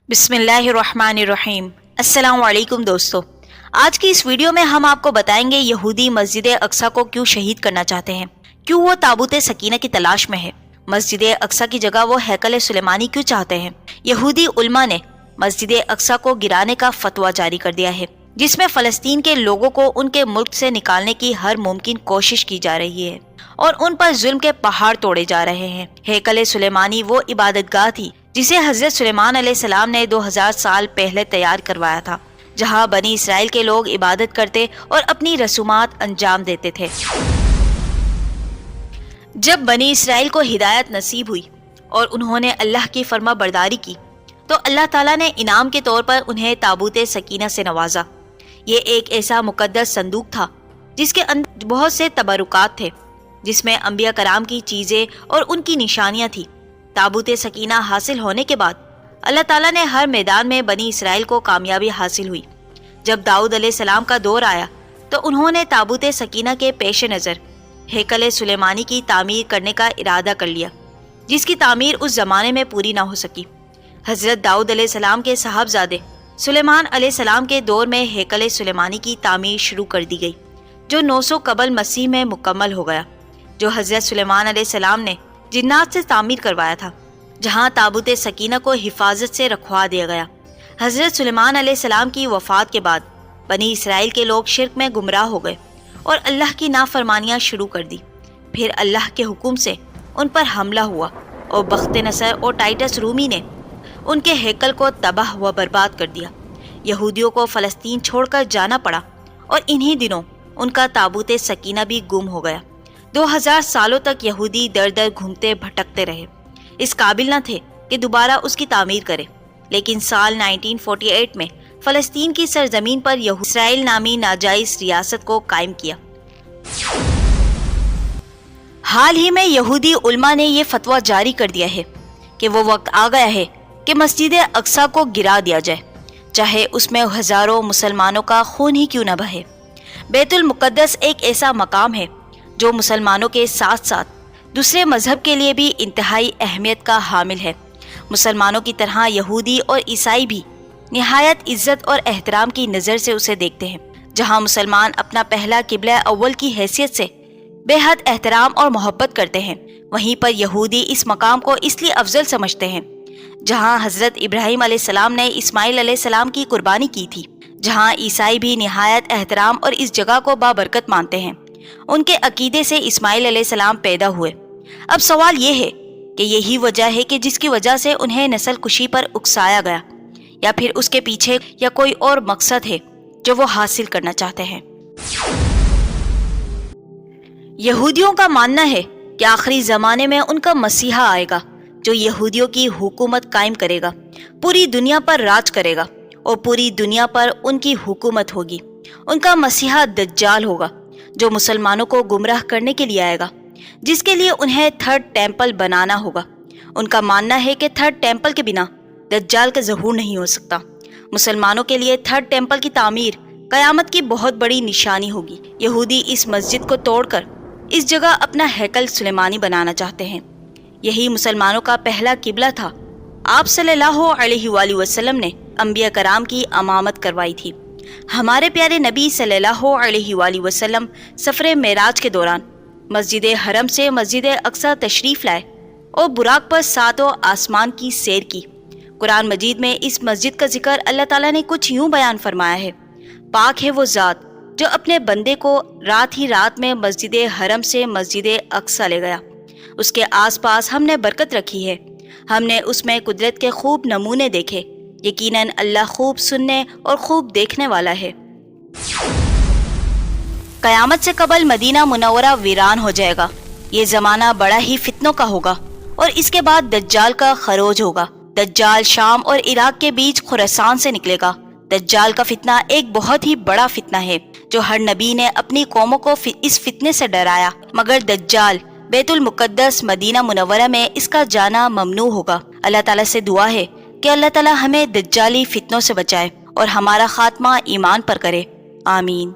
बिस्मिल्लाहिर्रहमानिर्रहीम। अस्सलाम वालेकुम दोस्तों, आज की इस वीडियो में हम आपको बताएंगे यहूदी मस्जिद अक्सा को क्यों शहीद करना चाहते हैं, क्यों वो ताबूत सकीना की तलाश में है, मस्जिद अक्सा की जगह वो हैकल सुलेमानी क्यों चाहते हैं। यहूदी उलमा ने मस्जिद अक्सा को गिराने का फतवा जारी कर दिया है, जिसमें फलस्तीन के लोगों को उनके मुल्क से निकालने की हर मुमकिन कोशिश की जा रही है और उन पर जुल्म के पहाड़ तोड़े जा रहे हैं। हैकल सुलेमानी वो इबादतगाह थी जिसे हजरत सुलेमान अलैहिस्सलाम ने 2000 साल पहले तैयार करवाया था, जहां बनी इसराइल के लोग इबादत करते और अपनी रसूमात अंजाम देते थे। जब बनी इसराइल को हिदायत नसीब हुई और उन्होंने अल्लाह की फर्मा बरदारी की तो अल्लाह ताला ने इनाम के तौर पर उन्हें ताबूत सकीना से नवाजा। ये एक ऐसा मुकद्दस संदूक था जिसके अंदर बहुत से तबरुकात थे, जिसमें अंबिया कराम की चीजें और उनकी निशानियां थी। ताबूत सकीना हासिल होने के बाद अल्लाह ताला ने हर मैदान में बनी इसराइल को कामयाबी हासिल हुई। जब दाऊद अलैहिस्सलाम का दौर आया तो उन्होंने ताबूत सकीना के पेश नज़र हैकल सुलेमानी की तामीर करने का इरादा कर लिया, जिसकी तामीर उस जमाने में पूरी ना हो सकी। हजरत दाऊद अलैहिस्सलाम के साहबजादे सुलेमान अलैहिस्सलाम के दौर में हैकल सुलेमानी की तामीर शुरू कर दी गई, जो 900 कबल मसीह में मुकम्मल हो गया, जो हजरत सुलेमान अलैहिस्सलाम ने जिन्नात से तामीर करवाया था, जहां ताबूत सकीना को हिफाजत से रखवा दिया गया। हजरत सुलेमान अलैहिस्सलाम की वफात के बाद बनी इसराइल के लोग शिर्क में गुमराह हो गए और अल्लाह की नाफरमानियां शुरू कर दी। फिर अल्लाह के हुक्म से उन पर हमला हुआ और बख्त नसर और टाइटस रूमी ने उनके हैकल को तबाह व बर्बाद कर दिया। यहूदियों को फ़लस्तीन छोड़कर जाना पड़ा और इन्हीं दिनों उनका ताबूत सकीना भी गुम हो गया। 2000 सालों तक यहूदी दर दर घूमते भटकते रहे, इस काबिल न थे कि दोबारा उसकी तामीर करें। लेकिन साल 1948 में फ़लस्तीन की सरजमीन पर इसराइल नामी नाजायज रियासत को कायम किया। हाल ही में यहूदी उलमा ने यह फतवा जारी कर दिया है कि वो वक्त आ गया है कि मस्जिद अक्सा को गिरा दिया जाए, चाहे उसमें हजारों मुसलमानों का खून ही क्यों न बहे। बैतुल मुक़द्दस एक ऐसा मकाम है जो मुसलमानों के साथ साथ दूसरे मजहब के लिए भी इंतहाई अहमियत का हामिल है। मुसलमानों की तरह यहूदी और ईसाई भी निहायत इज्जत और एहतराम की नज़र से उसे देखते हैं। जहां मुसलमान अपना पहला किबला अव्वल की हैसियत से बेहद एहतराम और मोहब्बत करते हैं, वहीं पर यहूदी इस मकाम को इसलिए अफजल समझते हैं जहां हज़रत इब्राहीम अलैहिस्सलाम ने इस्माइल अलैहिस्सलाम की कुर्बानी की थी। जहां ईसाई भी निहायत एहतराम और इस जगह को बाबरकत मानते हैं। उनके अकीदे से इस्माइल अलैहिस्सलाम पैदा हुए। अब सवाल ये है कि यही वजह है कि जिसकी वजह से उन्हें नस्ल कुशी पर उकसाया गया, या फिर उसके पीछे या कोई और मकसद है जो वो हासिल करना चाहते हैं। यहूदियों का मानना है कि आखिरी जमाने में उनका मसीहा आएगा जो यहूदियों की हुकूमत कायम करेगा, पूरी दुनिया पर राज करेगा और पूरी दुनिया पर उनकी हुकूमत होगी। उनका मसीहा दज्जाल होगा जो मुसलमानों को गुमराह करने के लिए आएगा, जिसके लिए उन्हें थर्ड टेम्पल बनाना होगा। उनका मानना है कि थर्ड टेम्पल के बिना दज्जाल का ज़हूर नहीं हो सकता। मुसलमानों के लिए थर्ड टेम्पल की तामीर क़यामत की बहुत बड़ी निशानी होगी। यहूदी इस मस्जिद को तोड़कर इस जगह अपना हैकल सुलेमानी बनाना चाहते हैं। यही मुसलमानों का पहला किबला था। आप सल्लल्लाहु अलैहि वसल्लम ने अंबिया कराम की अमामत करवाई थी। हमारे प्यारे नबी सल्लल्लाहु अलैहि वसल्लम सफ़र मेराज के दौरान मस्जिद हरम से मस्जिद अक्सा तशरीफ़ लाए और बुराक पर सातों आसमान की सैर की। कुरान मजीद में इस मस्जिद का जिक्र अल्लाह ताला ने कुछ यूँ बयान फरमाया है, पाक है वो ज़ात जो अपने बंदे को रात ही रात में मस्जिद हरम से मस्जिद अक्सा ले गया। उसके आसपास हमने बरकत रखी है, हमने उसमें कुदरत के खूब नमूने देखे। यकीनन अल्लाह खूब सुनने और खूब देखने वाला है। क़यामत से कबल मदीना मुनव्वरा वीरान हो जाएगा। ये ज़माना बड़ा ही फितनों का होगा और इसके बाद दज्जाल का खरोज होगा। दज्जाल शाम और इराक के बीच खुरासान से निकलेगा। दज्जाल का फितना एक बहुत ही बड़ा फितना है जो हर नबी ने अपनी कौमों को इस फितने से डराया, मगर दज्जाल बैतुल मुक़द्दस मदीना मुनव्वरा में इसका जाना ममनू होगा। अल्लाह ताला से दुआ है कि अल्लाह ताला हमें दज्जाली फितनों से बचाए और हमारा खात्मा ईमान पर करे। आमीन।